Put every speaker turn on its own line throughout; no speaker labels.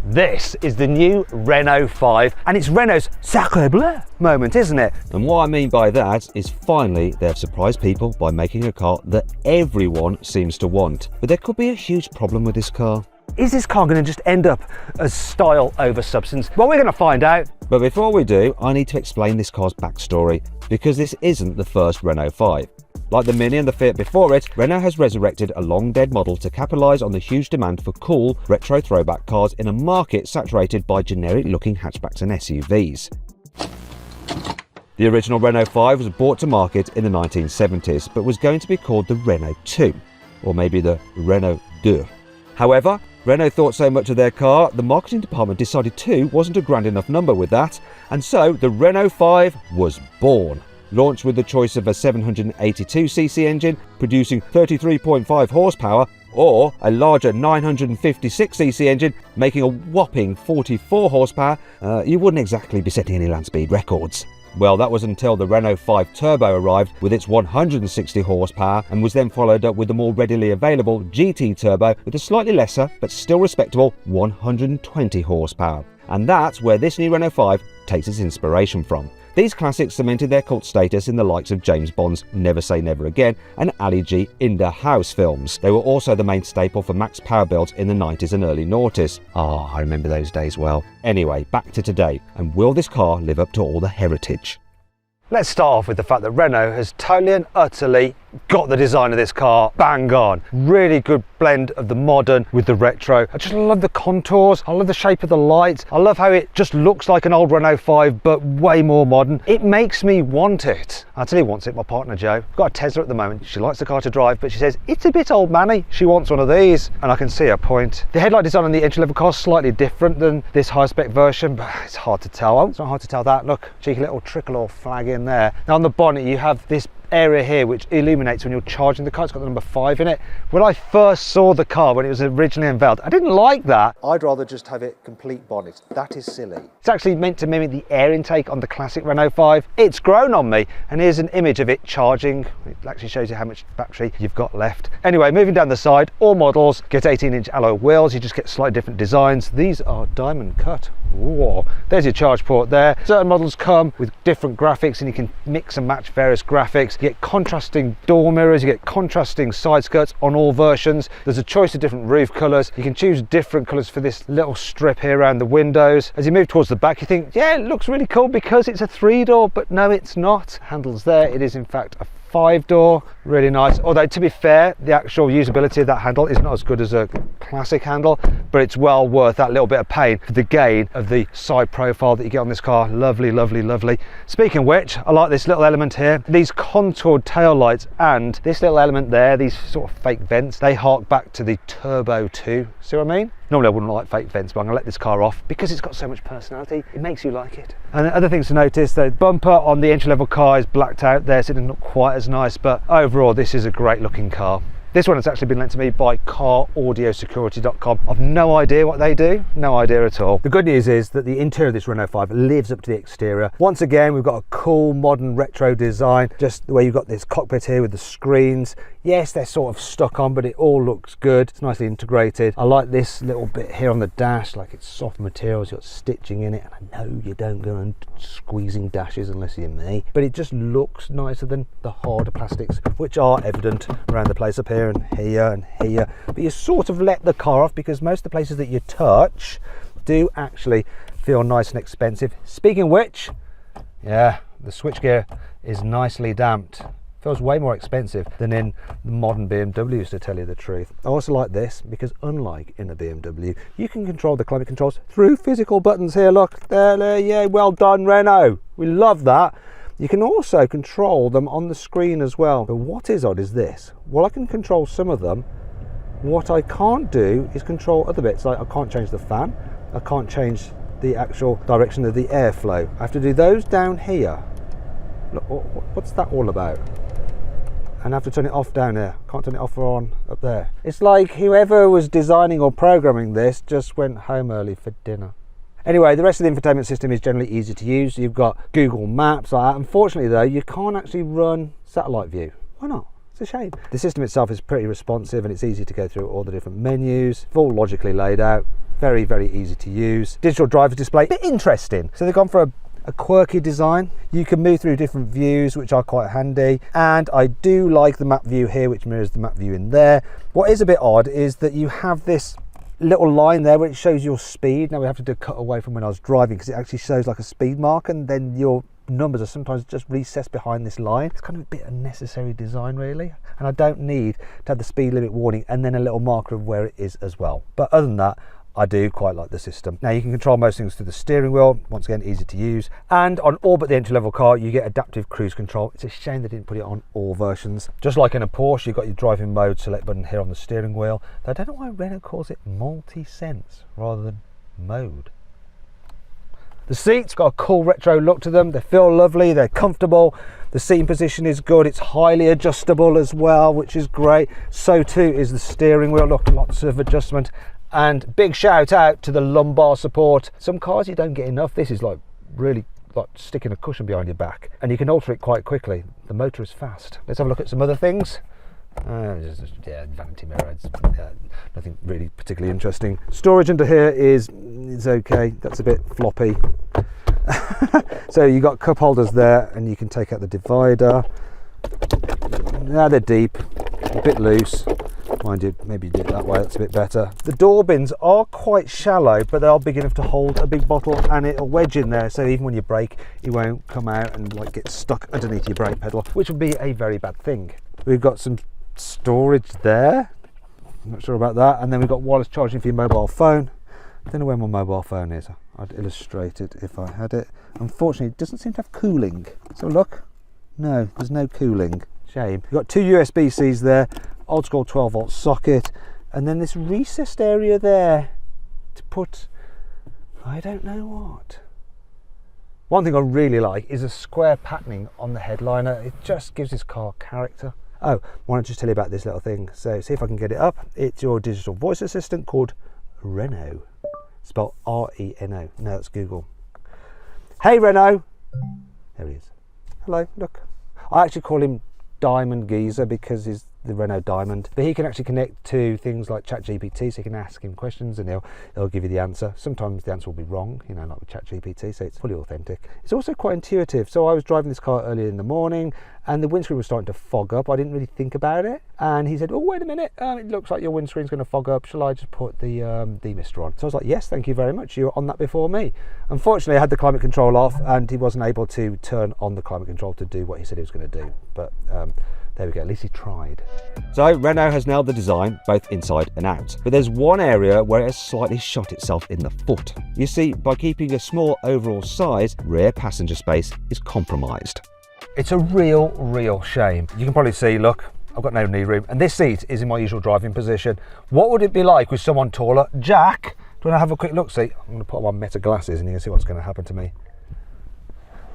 This is the new Renault 5 and it's Renault's sacre bleu moment, isn't it?
And what I mean by that is finally they've surprised people by making a car that everyone seems to want. But there could be a huge problem with this car.
Is this car going to just end up as style over substance? Well, we're going to find out.
But before we do, I need to explain this car's backstory, because this isn't the first Renault 5. Like the Mini and the Fiat before it, Renault has resurrected a long-dead model to capitalise on the huge demand for cool, retro throwback cars in a market saturated by generic-looking hatchbacks and SUVs. The original Renault 5 was brought to market in the 1970s, but was going to be called the Renault 2, or maybe the Renault 2. However, Renault thought so much of their car, the marketing department decided 2 wasn't a grand enough number with that, and so the Renault 5 was born. Launched with the choice of a 782cc engine producing 33.5 horsepower, or a larger 956cc engine making a whopping 44 horsepower, you wouldn't exactly be setting any land speed records. Well, that was until the Renault 5 Turbo arrived with its 160 horsepower and was then followed up with the more readily available GT Turbo with a slightly lesser but still respectable 120 horsepower. And that's where this new Renault 5 takes its inspiration from. These classics cemented their cult status in the likes of James Bond's Never Say Never Again and Ali G in the House films. They were also the main staple for max power builds in the 90s and early noughties. Ah, I remember those days well. Anyway, back to today, and will this car live up to all the heritage?
Let's start off with the fact that Renault has totally and utterly got the design of this car bang on. Really good blend of the modern with the retro. I just love the contours, I love the shape of the lights, I love how it just looks like an old Renault 5 but way more modern. It makes me want it. I'll tell you who wants it, my partner Jo. I've got a Tesla at the moment. She likes the car to drive, but she says it's a bit old manny. She wants one of these, and I can see her point. The headlight design on the entry-level car is slightly different than this high-spec version, but it's hard to tell. Oh, it's not hard to tell that. Look, cheeky little tricolor flag in there. Now on the bonnet you have this area here which illuminates when you're charging the car. It's got the number 5 in it. When I first saw the car when it was originally unveiled, I didn't like that. I'd rather just have it complete bonnet. That is silly. It's actually meant to mimic the air intake on the classic Renault 5. It's grown on me, and here's an image of it charging. It actually shows you how much battery you've got left. Anyway, moving down the side, all models get 18-inch alloy wheels. You just get slightly different designs. These are diamond cut. Whoa, there's your charge port there. Certain models come with different graphics and you can mix and match various graphics. You get contrasting door mirrors, you get contrasting side skirts on all versions. There's a choice of different roof colours. You can choose different colours for this little strip here around the windows. As you move towards the back you think, yeah, it looks really cool because it's a 3-door, but no it's not. Handles there, it is in fact a 5-door, really nice. Although to be fair, the actual usability of that handle is not as good as a classic handle, but it's well worth that little bit of pain for the gain of the side profile that you get on this car. Lovely, lovely, lovely. Speaking of which, I like this little element here, these contoured tail lights, and this little element there, these sort of fake vents, they hark back to the Turbo 2. See what I mean? Normally I wouldn't like fake vents, but I'm gonna let this car off because it's got so much personality. It makes you like it. And other things to notice, the bumper on the entry-level car is blacked out there, so it doesn't look quite as nice, but overall this is a great looking car. This one has actually been lent to me by CarAudioSecurity.com. I've no idea what they do, no idea at all. The good news is that the interior of this Renault 5 lives up to the exterior. Once again, we've got a cool, modern, retro design, just the way you've got this cockpit here with the screens. Yes, they're sort of stuck on, but it all looks good. It's nicely integrated. I like this little bit here on the dash, like it's soft materials, you've got stitching in it, and I know you don't go around squeezing dashes unless you're me, but it just looks nicer than the harder plastics, which are evident around the place up here and here and here. But you sort of let the car off because most of the places that you touch do actually feel nice and expensive. Speaking of which, yeah, the switchgear is nicely damped. Feels way more expensive than in the modern BMWs, to tell you the truth. I also like this because unlike in a BMW, you can control the climate controls through physical buttons here. Look, there, yeah, well done Renault. We love that. You can also control them on the screen as well. But what is odd is this. While I can control some of them, what I can't do is control other bits. Like I can't change the fan, I can't change the actual direction of the airflow. I have to do those down here. Look, what's that all about? And I have to turn it off down there. Can't turn it off or on up there. It's like whoever was designing or programming this just went home early for dinner. Anyway, the rest of the infotainment system is generally easy to use. You've got Google Maps like that. Unfortunately though, you can't actually run satellite view. Why not? It's a shame. The system itself is pretty responsive and it's easy to go through all the different menus. It's all logically laid out. Very, very easy to use. Digital driver display, bit interesting. So they've gone for a quirky design. You can move through different views, which are quite handy. And I do like the map view here, which mirrors the map view in there. What is a bit odd is that you have this little line there where it shows your speed. Now we have to do a cut away from when I was driving because it actually shows like a speed mark, and then your numbers are sometimes just recessed behind this line. It's kind of a bit unnecessary design really, and I don't need to have the speed limit warning and then a little marker of where it is as well. But other than that, I do quite like the system. Now you can control most things through the steering wheel, once again easy to use, and on all but the entry-level car you get adaptive cruise control. It's a shame they didn't put it on all versions. Just like in a Porsche, you've got your driving mode select button here on the steering wheel. I don't know why Renault calls it multi-sense rather than mode. The seats got a cool retro look to them. They feel lovely, they're comfortable. The seating position is good. It's highly adjustable as well, which is great. So too is the steering wheel. Look, lots of adjustment. And big shout out to the lumbar support. Some cars you don't get enough. This is like really like sticking a cushion behind your back, and you can alter it quite quickly. The motor is fast. Let's have a look at some other things. Yeah, vanity mirror. Nothing really particularly interesting. Storage under here is okay. That's a bit floppy. So you got cup holders there, and you can take out the divider. Now they're deep, a bit loose. Mind you, maybe you do it that way, that's a bit better. The door bins are quite shallow, but they are big enough to hold a big bottle, and it'll wedge in there, so even when you brake, it won't come out and like get stuck underneath your brake pedal, which would be a very bad thing. We've got some storage there, I'm not sure about that, and then we've got wireless charging for your mobile phone. I don't know where my mobile phone is. I'd illustrate it if I had it. Unfortunately, it doesn't seem to have cooling. So look, no, there's no cooling. Shame. You've got two USB-Cs there, old school 12 volt socket, and then this recessed area there to put, I don't know what. One thing I really like is a square patterning on the headliner. It just gives this car character. Oh, I want to just tell you about this little thing. So see if I can get it up. It's your digital voice assistant called Renault. Spelled R-E-N-O. No, that's Google. Hey Renault. There he is. Hello, look. I actually call him Diamond Geezer because he's the Renault Diamond, but he can actually connect to things like ChatGPT, so you can ask him questions and he'll give you the answer. Sometimes the answer will be wrong, you know, like with ChatGPT, so it's fully authentic. It's also quite intuitive. So I was driving this car earlier in the morning and the windscreen was starting to fog up. I didn't really think about it, and he said, oh wait a minute, it looks like your windscreen's going to fog up, shall I just put the demister on? So I was like, yes, thank you very much, you were on that before me. Unfortunately I had the climate control off and he wasn't able to turn on the climate control to do what he said he was going to do, but there we go, at least he tried.
So Renault has nailed the design both inside and out, but there's one area where it has slightly shot itself in the foot. You see, by keeping a small overall size, rear passenger space is compromised.
It's a real shame. You can probably see, look, I've got no knee room, and this seat is in my usual driving position. What would it be like with someone taller? Jack, do you want to have a quick look? See, I'm going to put on my Meta glasses and you can see what's going to happen to me.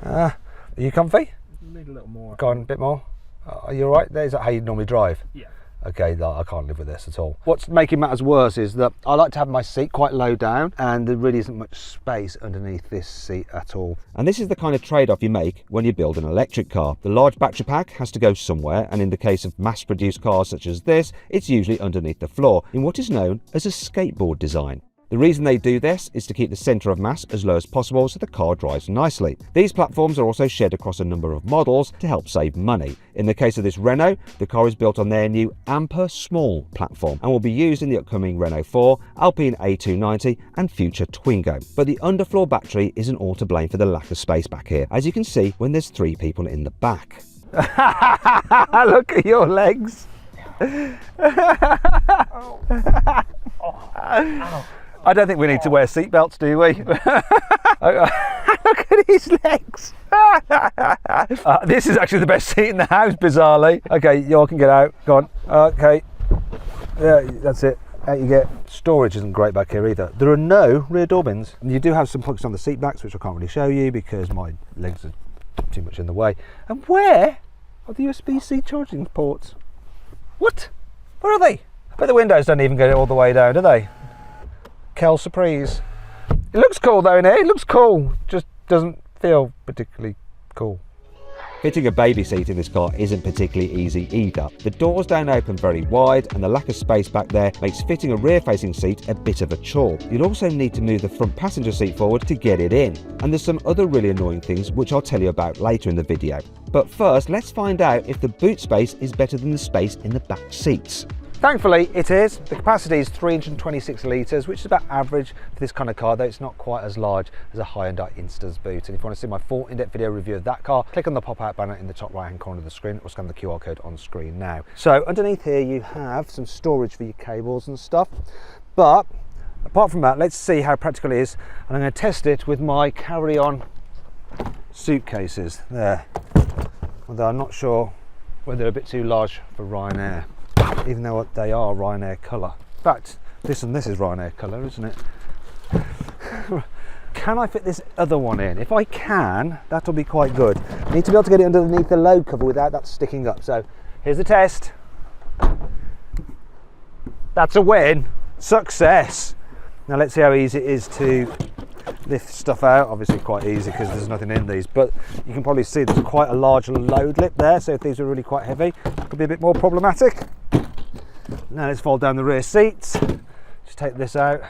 Are you comfy?
Need a little more.
Go on, a bit more. Are you all right there? Is that how you normally drive?
Yeah.
Okay, no, I can't live with this at all. What's making matters worse is that I like to have my seat quite low down, and there really isn't much space underneath this seat at all.
And this is the kind of trade-off you make when you build an electric car. The large battery pack has to go somewhere, and in the case of mass-produced cars such as this, it's usually underneath the floor in what is known as a skateboard design. The reason they do this is to keep the centre of mass as low as possible so the car drives nicely. These platforms are also shared across a number of models to help save money. In the case of this Renault, the car is built on their new Ampere Small platform and will be used in the upcoming Renault 4, Alpine A290 and future Twingo. But the underfloor battery isn't all to blame for the lack of space back here, as you can see when there's 3 people in the back.
Look at your legs. I don't think we need to wear seatbelts, do we? Look at his legs. This is actually the best seat in the house, bizarrely. Okay, you all can get out. Go on. Okay. Yeah, that's it. Out you get. Storage isn't great back here either. There are no rear door bins. You do have some plugs on the seat backs, which I can't really show you because my legs are too much in the way. And where are the USB-C charging ports? What? Where are they? But the windows don't even get it all the way down, do they? Kel Surprise. It looks cool though in here, it looks cool, just doesn't feel particularly cool.
Fitting a baby seat in this car isn't particularly easy either. The doors don't open very wide and the lack of space back there makes fitting a rear-facing seat a bit of a chore. You'll also need to move the front passenger seat forward to get it in. And there's some other really annoying things which I'll tell you about later in the video. But first, let's find out if the boot space is better than the space in the back seats.
Thankfully it is. The capacity is 326 litres, which is about average for this kind of car, though it's not quite as large as a high-end Insta's boot. And if you want to see my full in-depth video review of that car, click on the pop-out banner in the top right-hand corner of the screen or scan the QR code on screen now. So underneath here you have some storage for your cables and stuff, but apart from that, let's see how practical it is, and I'm going to test it with my carry-on suitcases there, although I'm not sure whether they're a bit too large for Ryanair, even though they are Ryanair colour. In fact, this is Ryanair colour, isn't it? Can I fit this other one in? If I can, that'll be quite good. I need to be able to get it underneath the load cover without that sticking up. So here's the test. That's a win. Success. Now let's see how easy it is to lift stuff out. Obviously quite easy because there's nothing in these, but you can probably see there's quite a large load lip there, so if these are really quite heavy, it could be a bit more problematic. Now let's fold down the rear seats. Just take this out.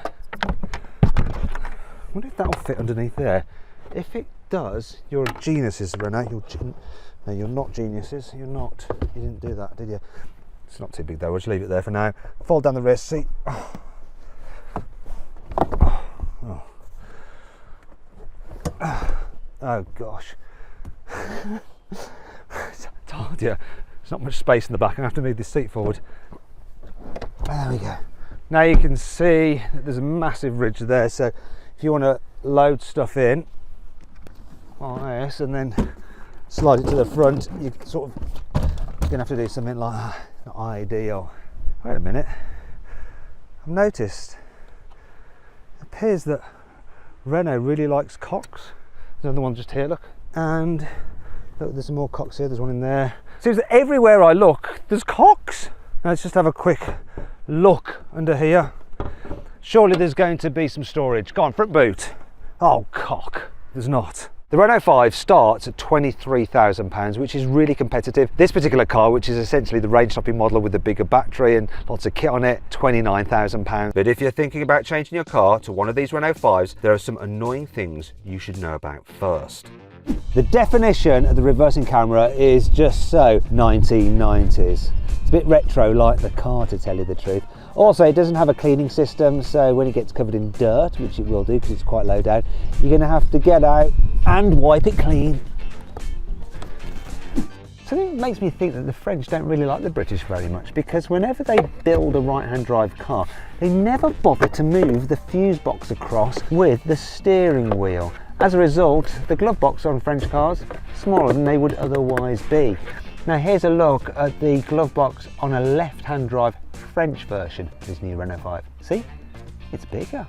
I wonder if that'll fit underneath there. If it does, you're geniuses, Renault. No, you're not geniuses. You're not. You didn't do that, did you? It's not too big though. We'll just leave it there for now. Fold down the rear seat. Oh gosh. It's hard, yeah. There's not much space in the back. I have to move this seat forward. There we go. Now you can see that there's a massive ridge there, so if you want to load stuff in like this and then slide it to the front, you're gonna have to do something like that. Not ideal. Wait a minute. I've noticed it appears that Renault really likes cocks. There's another one just here, look. And look, there's some more cocks here. There's one in there. Seems that everywhere I look, there's cocks. Now let's just have a quick look under here. Surely there's going to be some storage. Go on, front boot. Oh, cock. There's not. The Renault 5 starts at £23,000, which is really competitive. This particular car, which is essentially the range-topping model with a bigger battery and lots of kit on it, £29,000.
But if you're thinking about changing your car to one of these Renault 5s, there are some annoying things you should know about first.
The definition of the reversing camera is just so 1990s. It's a bit retro like the car, to tell you the truth. Also, it doesn't have a cleaning system, so when it gets covered in dirt, which it will do because it's quite low down, you're going to have to get out and wipe it clean. Something makes me think that the French don't really like the British very much, because whenever they build a right-hand drive car, they never bother to move the fuse box across with the steering wheel. As a result, the glove box on French cars is smaller than they would otherwise be. Now here's a look at the glove box on a left-hand drive French version of this new Renault 5. See? It's bigger.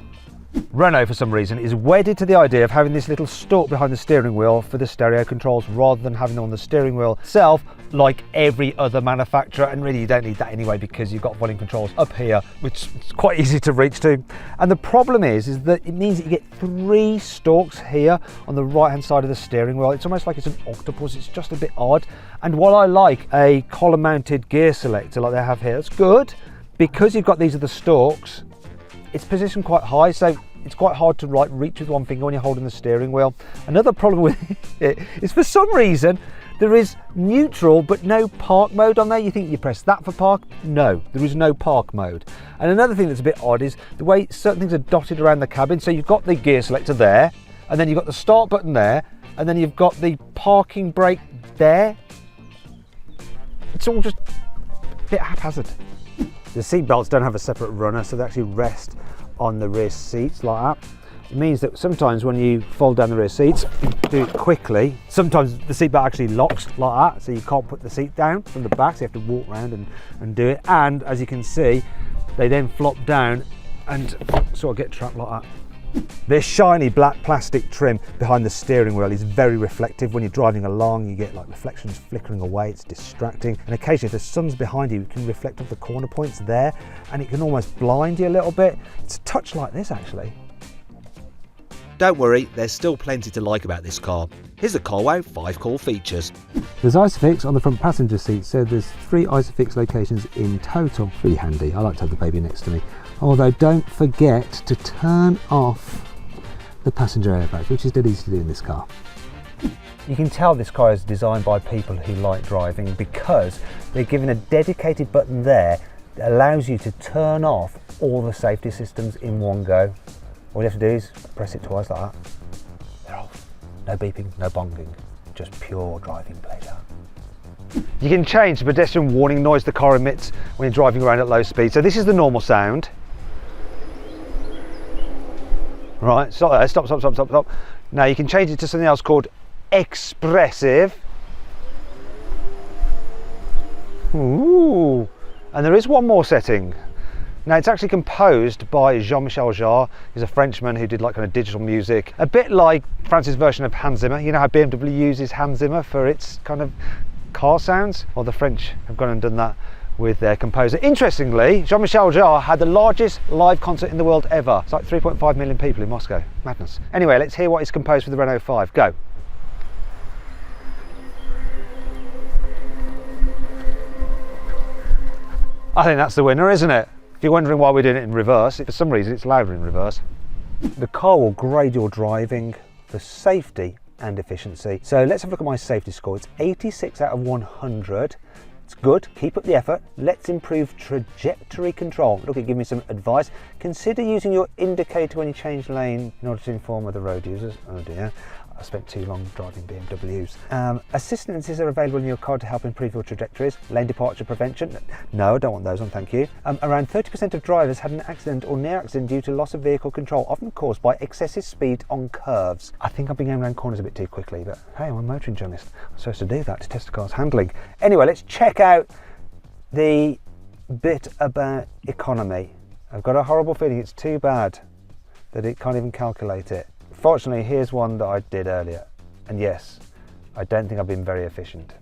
Renault, for some reason, is wedded to the idea of having this little stalk behind the steering wheel for the stereo controls rather than having them on the steering wheel itself like every other manufacturer, and really you don't need that anyway because you've got volume controls up here, which is quite easy to reach to. And the problem is that it means that you get 3 stalks here on the right hand side of the steering wheel. It's almost like it's an octopus. It's just a bit odd. And while I like a column mounted gear selector like they have here, it's good because you've got these other stalks. It's positioned quite high, so it's quite hard to reach with one finger when you're holding the steering wheel. Another problem with it is, for some reason, there is neutral but no park mode on there. You think you press that for park? No, there is no park mode. And another thing that's a bit odd is the way certain things are dotted around the cabin. So you've got the gear selector there, and then you've got the start button there, and then you've got the parking brake there. It's all just a bit haphazard. The seat belts don't have a separate runner, so they actually rest on the rear seats like that. It means that sometimes when you fold down the rear seats, do it quickly, sometimes the seat belt actually locks like that, so you can't put the seat down from the back, so you have to walk around and do it. And as you can see, they then flop down and sort of get trapped like that. This shiny black plastic trim behind the steering wheel is very reflective. When you're driving along, you get like reflections flickering away. It's distracting, and occasionally if the sun's behind you, it can reflect off the corner points there, and it can almost blind you a little bit. It's a touch like this actually.
Don't worry, there's still plenty to like about this car. Here's the CarWow 5 cool features.
There's ISOFIX on the front passenger seat, so there's 3 ISOFIX locations in total. Really handy. I like to have the baby next to me. Although don't forget to turn off the passenger airbag, which is dead easy to do in this car.
You can tell this car is designed by people who like driving because they're given a dedicated button there that allows you to turn off all the safety systems in one go. All you have to do is press it twice like that. They're off. No beeping, no bonging, just pure driving pleasure. You can change the pedestrian warning noise the car emits when you're driving around at low speed. So this is the normal sound. Right, stop there, stop, stop, stop, stop, stop. Now you can change it to something else called expressive. Ooh, and there is one more setting. Now it's actually composed by Jean-Michel Jarre. He's a Frenchman who did like kind of digital music, a bit like France's version of Hans Zimmer. You know how BMW uses Hans Zimmer for its kind of car sounds? Well, the French have gone and done that with their composer. Interestingly, Jean-Michel Jarre had the largest live concert in the world ever. It's like 3.5 million people in Moscow. Madness. Anyway, let's hear what he's composed for the Renault 5. Go. I think that's the winner, isn't it? If you're wondering why we're doing it in reverse, for some reason it's louder in reverse. The car will grade your driving for safety and efficiency. So let's have a look at my safety score. It's 86 out of 100. It's good, keep up the effort. Let's improve trajectory control. Look, it give me some advice. Consider using your indicator when you change lane in order to inform other road users. Oh dear, I spent too long driving BMWs. Assistances are available in your car to help improve your trajectories. Lane departure prevention. No, I don't want those on, thank you. Around 30% of drivers had an accident or near accident due to loss of vehicle control, often caused by excessive speed on curves. I think I've been going around corners a bit too quickly, but hey, I'm a motoring journalist. I'm supposed to do that to test a car's handling. Anyway, let's check out the bit about economy. I've got a horrible feeling it's too bad that it can't even calculate it. Fortunately, here's one that I did earlier, and yes, I don't think I've been very efficient.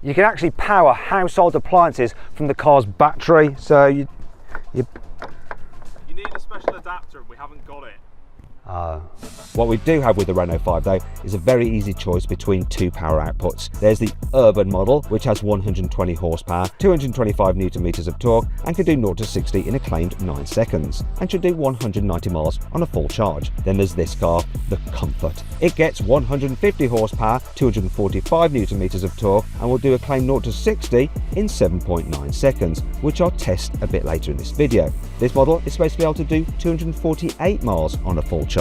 You can actually power household appliances from the car's battery, so you
need a special adapter, we haven't got it.
What we do have with the Renault 5 though is a very easy choice between 2 power outputs. There's the urban model, which has 120 horsepower, 225 newton meters of torque, and can do 0 to 60 in a claimed 9 seconds, and should do 190 miles on a full charge. Then there's this car, the Comfort. It gets 150 horsepower, 245 newton meters of torque, and will do a claimed 0 to 60 in 7.9 seconds, which I'll test a bit later in this video. This model is supposed to be able to do 248 miles on a full charge.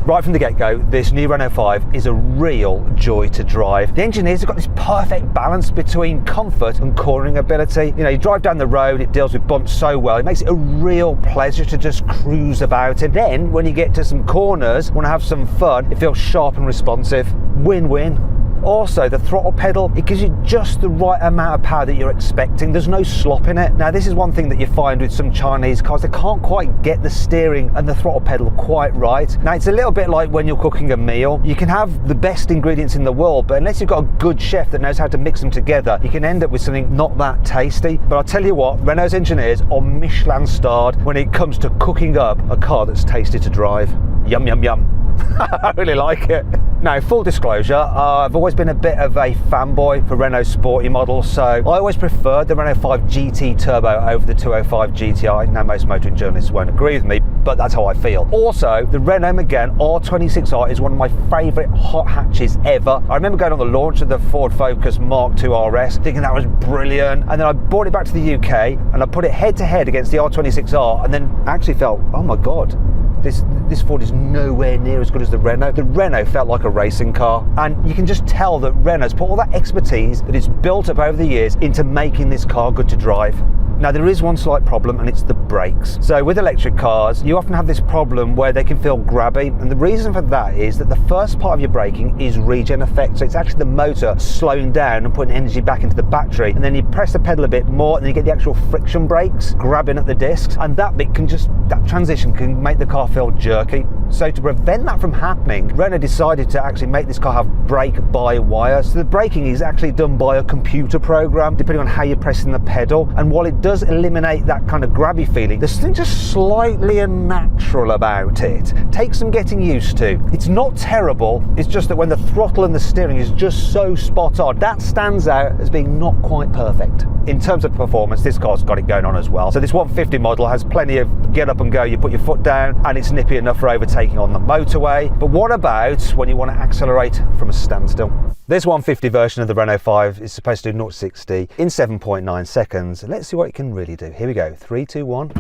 Right from the get-go, this new Renault 5 is a real joy to drive. The engineers have got this perfect balance between comfort and cornering ability. You know, you drive down the road, it deals with bumps so well, it makes it a real pleasure to just cruise about. And then when you get to some corners, want to have some fun, it feels sharp and responsive. Win-win. Also, the throttle pedal, it gives you just the right amount of power that you're expecting. There's no slop in it. Now, this is one thing that you find with some Chinese cars. They can't quite get the steering and the throttle pedal quite right. Now, it's a little bit like when you're cooking a meal. You can have the best ingredients in the world, but unless you've got a good chef that knows how to mix them together, you can end up with something not that tasty. But I'll tell you what, Renault's engineers are Michelin starred when it comes to cooking up a car that's tasty to drive. Yum, yum, yum. I really like it. Now, full disclosure, I've always been a bit of a fanboy for Renault sporty models, so I always preferred the Renault 5 GT Turbo over the 205 GTI. Now, most motoring journalists won't agree with me, but that's how I feel. Also, the Renault Megane R26R is one of my favourite hot hatches ever. I remember going on the launch of the Ford Focus Mark II RS, thinking that was brilliant, and then I brought it back to the UK and I put it head to head against the R26R, and then actually felt, oh my god, this Ford is nowhere near as good as the Renault. The Renault felt like a racing car, and you can just tell that Renault's put all that expertise that it's built up over the years into making this car good to drive. Now, there is one slight problem, and it's the brakes. So with electric cars, you often have this problem where they can feel grabby, and the reason for that is that the first part of your braking is regen effect. So it's actually the motor slowing down and putting energy back into the battery, and then you press the pedal a bit more, and then you get the actual friction brakes grabbing at the discs, and that bit can just, that transition can make the car feel jerky. So to prevent that from happening, Renault decided to actually make this car have brake-by-wire. So the braking is actually done by a computer program, depending on how you're pressing the pedal. And while it does eliminate that kind of grabby feeling, there's something just slightly unnatural about it. Takes some getting used to. It's not terrible, it's just that when the throttle and the steering is just so spot on, that stands out as being not quite perfect. In terms of performance, this car's got it going on as well. So this 150 model has plenty of get up and go, you put your foot down, and it's nippy enough for overtaking on the motorway. But what about when you want to accelerate from a standstill? This 150 version of the Renault 5 is supposed to do 0 to 60 in 7.9 seconds. Let's see what it can really do. Here we go, 3, 2, 1.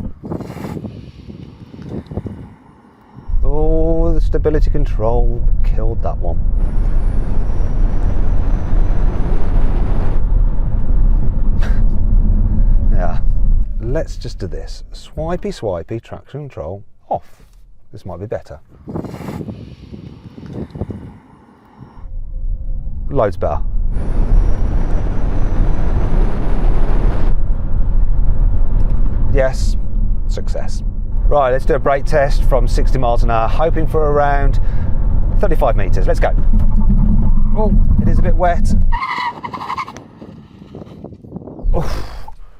Oh, the stability control killed that one. Yeah, let's just do this. Swipey, swipey, traction control off. This might be better. Loads better. Yes, success. Right, let's do a brake test from 60 miles an hour, hoping for around 35 meters. Let's go. Oh, it is a bit wet. Oof.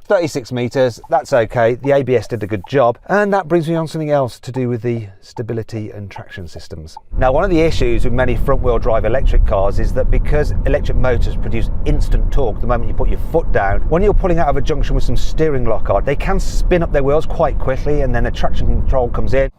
36 meters, that's okay. The ABS did a good job. And that brings me on something else to do with the stability and traction systems. Now, one of the issues with many front-wheel drive electric cars is that because electric motors produce instant torque the moment you put your foot down, when you're pulling out of a junction with some steering lock on, they can spin up their wheels quite quickly, and then the traction control comes in,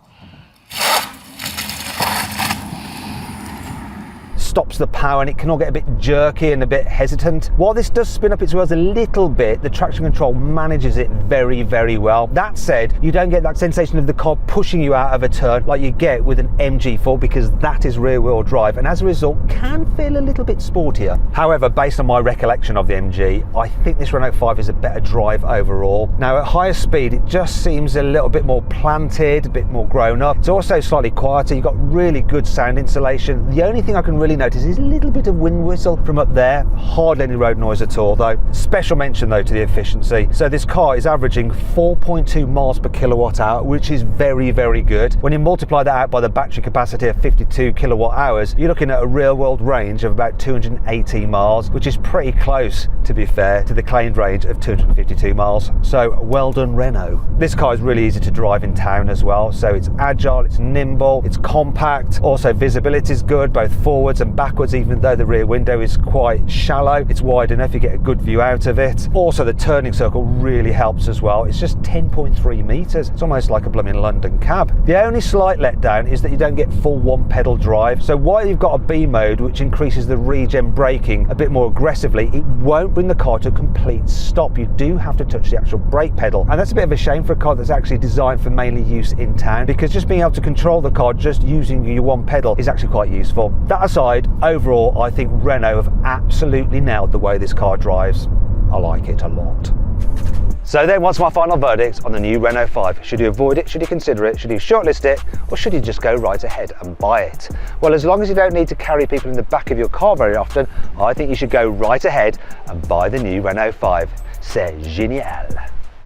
stops the power, and it can all get a bit jerky and a bit hesitant. While this does spin up its wheels a little bit, the traction control manages it very, very well. That said, you don't get that sensation of the car pushing you out of a turn like you get with an MG4, because that is rear wheel drive, and as a result can feel a little bit sportier. However, based on my recollection of the MG, I think this Renault 5 is a better drive overall. Now, at higher speed, it just seems a little bit more planted, a bit more grown up. It's also slightly quieter. You've got really good sound insulation. The only thing I can really notice is a little bit of wind whistle from up there. Hardly any road noise at all though. Special mention though to the efficiency. So this car is averaging 4.2 miles per kilowatt hour, which is very, very good. When you multiply that out by the battery capacity of 52 kilowatt hours, you're looking at a real world range of about 280 miles, which is pretty close, to be fair, to the claimed range of 252 miles. So well done, Renault. This car is really easy to drive in town as well. So it's agile, it's nimble, it's compact. Also visibility is good, both forwards and backwards, even though the rear window is quite shallow. It's wide enough, you get a good view out of it. Also, the turning circle really helps as well. It's just 10.3 meters. It's almost like a blooming London cab. The only slight letdown is that you don't get full one pedal drive. So while you've got a B mode, which increases the regen braking a bit more aggressively, it won't bring the car to a complete stop. You do have to touch the actual brake pedal. And that's a bit of a shame for a car that's actually designed for mainly use in town, because just being able to control the car just using your one pedal is actually quite useful. That aside, overall, I think Renault have absolutely nailed the way this car drives. I like it a lot. So then, what's my final verdict on the new Renault 5? Should you avoid it? Should you consider it? Should you shortlist it? Or should you just go right ahead and buy it? Well, as long as you don't need to carry people in the back of your car very often, I think you should go right ahead and buy the new Renault 5. C'est génial.